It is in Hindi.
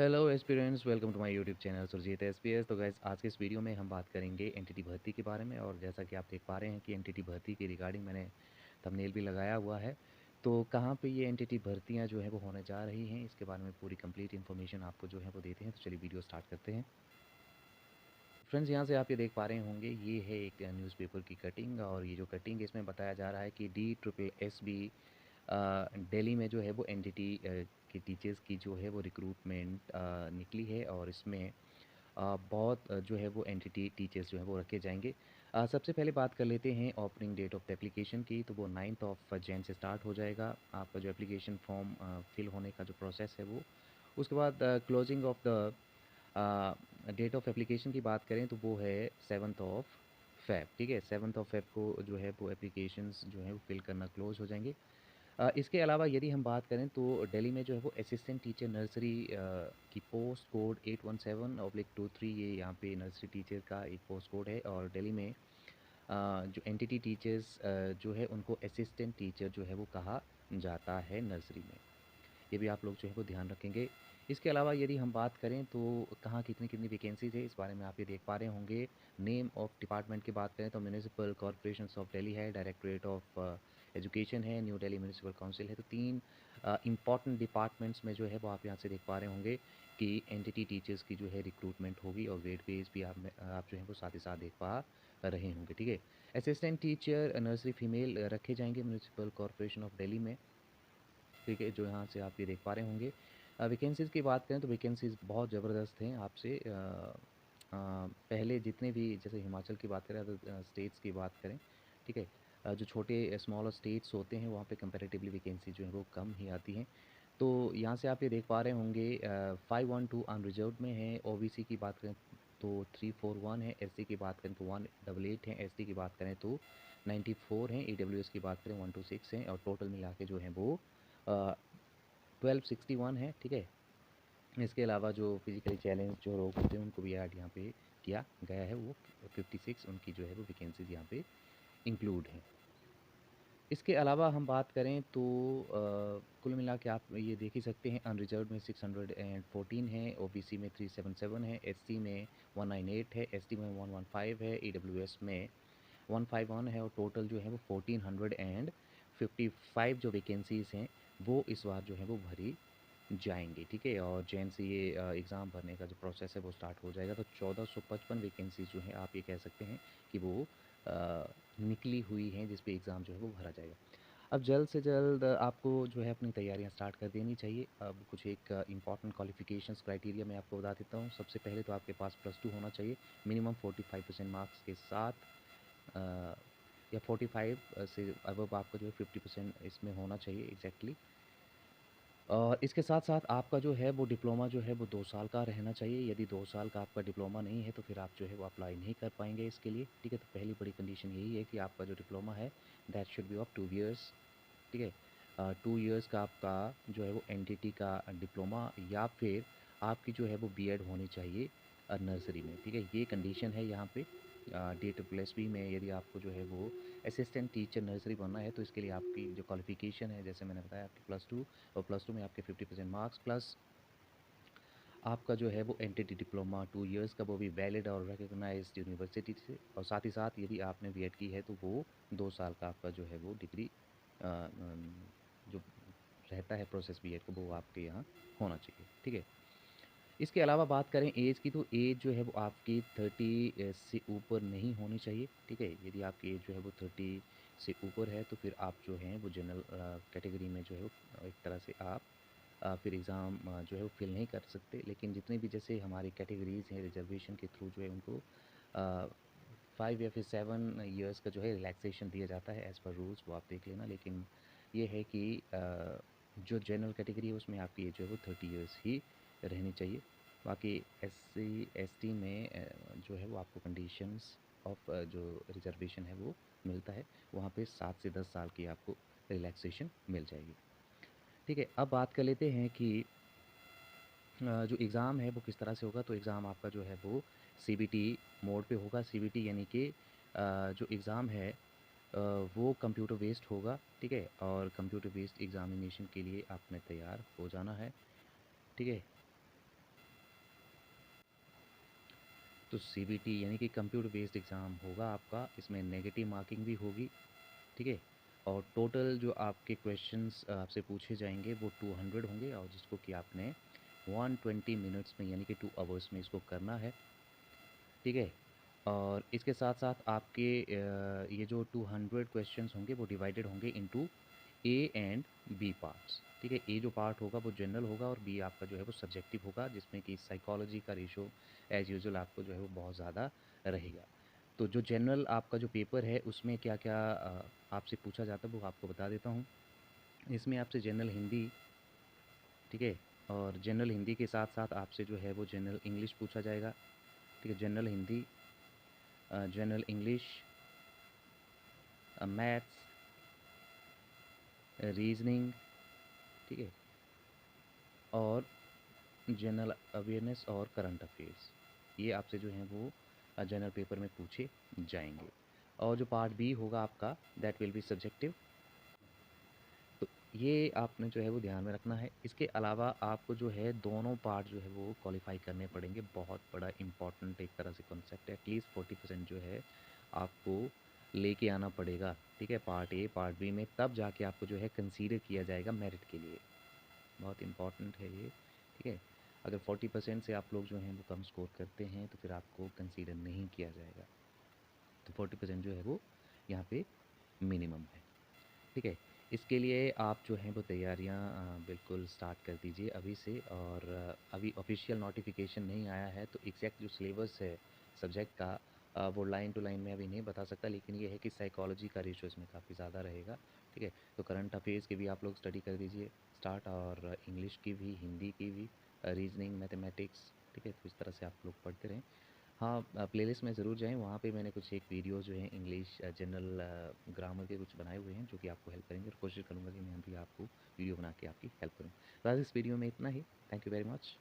Hello aspirants, welcome to my YouTube channel Surjit SPS. तो गाइस, आज के इस वीडियो में हम बात करेंगे एनटीटी भर्ती के बारे में। और जैसा कि आप देख पा रहे हैं कि एनटीटी भर्ती के रिगार्डिंग मैंने थंबनेल भी लगाया हुआ है। तो कहाँ पे ये एनटीटी भर्तियाँ जो है वो होने जा रही हैं, इसके बारे में पूरी कंप्लीट इन्फॉर्मेशन आपको जो है वो देते हैं। तो चलिए वीडियो स्टार्ट करते हैं। फ्रेंड्स, यहाँ से आप ये देख पा रहे होंगे, ये है एक न्यूज़पेपर की कटिंग। और ये जो कटिंग इसमें बताया जा रहा है कि DSSB दिल्ली में जो है वो एनटीटी के टीचर्स की जो है वो रिक्रूटमेंट निकली है। और इसमें बहुत जो है वो एनटीटी टीचर्स जो है वो रखे जाएंगे। सबसे पहले बात कर लेते हैं opening date of the application की। तो वो 9 ऑफ जैन से स्टार्ट हो जाएगा आपका जो एप्लीकेशन फॉर्म फिल होने का जो प्रोसेस है वो। उसके बाद closing of the date of application की बात करें तो वो है 7 ऑफ फेब। ठीक है, 7 ऑफ फेब को जो है वो एप्लीकेशंस जो है वो फिल करना क्लोज हो जाएंगे। इसके अलावा यदि हम बात करें तो दिल्ली में जो है वो असिस्टेंट टीचर नर्सरी की पोस्ट कोड 817/23, ये यहाँ पे नर्सरी टीचर का एक पोस्ट कोड है। और दिल्ली में जो एनटीटी टीचर्स जो है उनको असिस्टेंट टीचर जो है वो कहा जाता है नर्सरी में। ये भी आप लोग जो है वो ध्यान रखेंगे। इसके अलावा यदि हम बात करें तो कहाँ कितनी-कितनी वैकेंसीज़ है, इस बारे में आप ये देख पा रहे होंगे। नेम ऑफ डिपार्टमेंट की बात करें तो म्युनिसिपल कॉर्पोरेशंस ऑफ दिल्ली है, डायरेक्टरेट ऑफ एजुकेशन है, न्यू दिल्ली म्युनिसिपल काउंसिल है। तो 3 इम्पॉर्टेंट डिपार्टमेंट्स में जो है वो आप यहाँ से देख पा रहे होंगे कि एनटीटी टीचर्स की जो है रिक्रूटमेंट होगी। और ग्रेड बेस भी आप जो है वो साथ ही साथ देख पा रहे होंगे। ठीक है, असिस्टेंट टीचर नर्सरी फीमेल रखे जाएंगे म्युनिसिपल कॉर्पोरेशन ऑफ दिल्ली में। ठीक है, जो यहाँ से आप ये देख पा रहे होंगे। वैकेंसीज़ की बात करें तो वैकेंसीज़ बहुत ज़बरदस्त हैं। आपसे पहले जितने भी, जैसे हिमाचल की बात करें, अदर स्टेट्स की बात करें, ठीक है, जो छोटे स्मॉलर स्टेट्स होते हैं वहाँ पे कंपैरेटिवली वैकेंसी जो है वो कम ही आती हैं। तो यहाँ से आप ये देख पा रहे होंगे 512 अनरिजर्व्ड में है। ओबीसी की बात करें तो 341 है, एससी की बात करें तो 188 है, एसटी की बात करें तो 94 हैं, ईडब्ल्यूएस की बात करें 126 हैं। और टोटल मिला के जो है वो 1261 है। ठीक है, इसके अलावा जो फिजिकली चैलेंज जो लोग होते हैं उनको भी ऐड यहाँ पे किया गया है। वो 56 उनकी जो है वो वैकेंसीज यहाँ पे इंक्लूड हैं। इसके अलावा हम बात करें तो कुल मिला के आप ये देख ही सकते हैं, अनरिजर्व में 614 है, ओबीसी में 377 है, एससी में 198 है, एसटी में 115 है, ईडब्ल्यूएस में 151 है। और टोटल जो है वो 1455 जो वैकेंसीज़ हैं वो इस बार जो है वो भरी जाएँगी। ठीक है, और जैन से ये एग्ज़ाम भरने का जो प्रोसेस है वो स्टार्ट हो जाएगा। तो 1455 वैकेंसीज़ जो हैं, आप ये कह सकते हैं कि वो निकली हुई हैं जिस पे एग्ज़ाम जो है वो भरा जाएगा। अब जल्द से जल्द आपको जो है अपनी तैयारियाँ स्टार्ट कर देनी चाहिए। अब कुछ एक इम्पॉर्टेंट क्वालिफ़िकेशंस क्राइटेरिया मैं आपको बता देता हूँ। सबसे पहले तो आपके पास +2 होना चाहिए, मिनिमम 45% मार्क्स के साथ। अ, या 45 से अबव आपका जो है 50% इसमें होना चाहिए एग्ज़ैक्टली। और इसके साथ-साथ आपका जो है वो डिप्लोमा जो है वो 2 साल का रहना चाहिए। यदि 2 साल का आपका डिप्लोमा नहीं है तो फिर आप जो है वो अप्लाई नहीं कर पाएँगे इसके लिए। ठीक है, तो पहली बड़ी कंडीशन यही है कि आपका जो डिप्लोमा है that should be of 2 years. ठीक है, 2 इयर्स का आपका जो है वो एनटीटी का डिप्लोमा, या फिर आपकी जो है वो बीएड होनी चाहिए नर्सरी में। ठीक है, ये कंडीशन है यहाँ पे। DSSB में यदि आपको जो है वो असिस्टेंट टीचर नर्सरी बनना है तो इसके लिए आपकी जो क्वालिफ़िकेशन है, जैसे मैंने बताया, आपकी +2, और +2 में आपके 50% मार्क्स प्लस आपका जो है वो एनटीटी डिप्लोमा 2 इयर्स का, वो भी वैलिड और रिकॉग्नाइज्ड यूनिवर्सिटी से। और साथ ही साथ यदि आपने बीएड की है तो वो 2 साल का आपका जो है वो डिग्री जो रहता है प्रोसेस बीएड को, वो आपके यहाँ होना चाहिए। ठीक है, इसके अलावा बात करें एज की तो एज जो है वो आपकी 30 से ऊपर नहीं होनी चाहिए। ठीक है, यदि आपकी एज जो है वो 30 से ऊपर है तो फिर आप जो हैं वो जनरल कैटेगरी में जो है वो एक तरह से आप फिर एग्ज़ाम जो है वो फ़िल नहीं कर सकते। लेकिन जितने भी जैसे हमारी कैटेगरीज़ हैं रिज़र्वेशन के थ्रू जो है उनको 5 या फिर 7 इयर्स का जो है रिलैक्सेशन दिया जाता है एज़ पर रूल्स, वो आप देख लेना। लेकिन ये है कि जो जनरल कैटेगरी है उसमें आपकी एज जो है वो 30 इयर्स ही रहनी चाहिए। बाकी एससी एसटी में जो है वो आपको कंडीशंस ऑफ जो रिज़र्वेशन है वो मिलता है। वहाँ पे 7 से 10 साल की आपको रिलैक्सेशन मिल जाएगी। ठीक है, अब बात कर लेते हैं कि जो एग्ज़ाम है वो किस तरह से होगा। तो एग्ज़ाम आपका जो है वो सीबीटी मोड पे होगा। सीबीटी यानी कि जो एग्ज़ाम है वो कंप्यूटर बेस्ड होगा। ठीक है, और कंप्यूटर बेस्ड एग्ज़ामिनेशन के लिए आपने तैयार हो जाना है। ठीक है, तो सीबीटी यानी कि कंप्यूटर बेस्ड एग्ज़ाम होगा आपका, इसमें नेगेटिव मार्किंग भी होगी, ठीक है। और टोटल जो आपके क्वेश्चंस आपसे पूछे जाएंगे वो 200 होंगे, और जिसको कि आपने 120 मिनट्स में यानी कि 2 आवर्स में इसको करना है, ठीक है। और इसके साथ साथ आपके ये जो 200 क्वेश्चंस होंगे वो डिवाइडेड होंगे into A and B parts, ठीक है। ए जो पार्ट होगा वो जनरल होगा और बी आपका जो है वो सब्जेक्टिव होगा, जिसमें कि साइकोलॉजी का रेशो एज़ यूजुअल आपको जो है वो बहुत ज़्यादा रहेगा। तो जो जनरल आपका जो पेपर है उसमें क्या क्या आपसे पूछा जाता है वो आपको बता देता हूँ। इसमें आपसे जनरल हिंदी, ठीक है, और जनरल हिंदी के साथ साथ आपसे जो है वो जनरल इंग्लिश पूछा जाएगा, ठीक है। General Hindi, general English, maths, reasoning, ठीक है, और जनरल अवेयरनेस और करंट अफेयर्स, ये आपसे जो हैं वो जनरल पेपर में पूछे जाएंगे। और जो पार्ट बी होगा आपका, दैट विल बी सब्जेक्टिव। तो ये आपने जो है वो ध्यान में रखना है। इसके अलावा आपको जो है दोनों पार्ट जो है वो क्वालिफाई करने पड़ेंगे। बहुत बड़ा इंपॉर्टेंट एक तरह से कॉन्सेप्ट है। एटलीस्ट 40% जो है आपको लेके आना पड़ेगा, ठीक है, पार्ट ए पार्ट बी में, तब जाके आपको जो है कंसीडर किया जाएगा मेरिट के लिए। बहुत इंपॉर्टेंट है ये, ठीक है। अगर 40% से आप लोग जो हैं वो कम स्कोर करते हैं तो फिर आपको कंसीडर नहीं किया जाएगा। तो 40% जो है वो यहाँ पे मिनिमम है, ठीक है। इसके लिए आप जो हैं वो तैयारियाँ बिल्कुल स्टार्ट कर दीजिए अभी से। और अभी ऑफिशियल नोटिफिकेशन नहीं आया है, तो एग्जैक्ट जो सिलेबस है सब्जेक्ट का वो लाइन टू लाइन में अभी नहीं बता सकता, लेकिन ये है कि साइकोलॉजी का रेशो इसमें काफ़ी ज़्यादा रहेगा, ठीक है। तो करंट अफेयर्स की भी आप लोग स्टडी कर दीजिए स्टार्ट, और इंग्लिश की भी, हिंदी की भी, रीजनिंग, मैथमेटिक्स, ठीक है। तो इस तरह से आप लोग पढ़ते रहें। हाँ, प्लेलिस्ट में ज़रूर जाएँ, वहाँ पे मैंने कुछ एक वीडियो जो है इंग्लिश जनरल ग्रामर के कुछ बनाए हुए हैं जो कि आपको हेल्प करेंगे, और कोशिश करूँगा कि मैं भी आपको वीडियो बना के आपकी हेल्प करूँ। तो आज इस वीडियो में इतना ही। Thank you very much.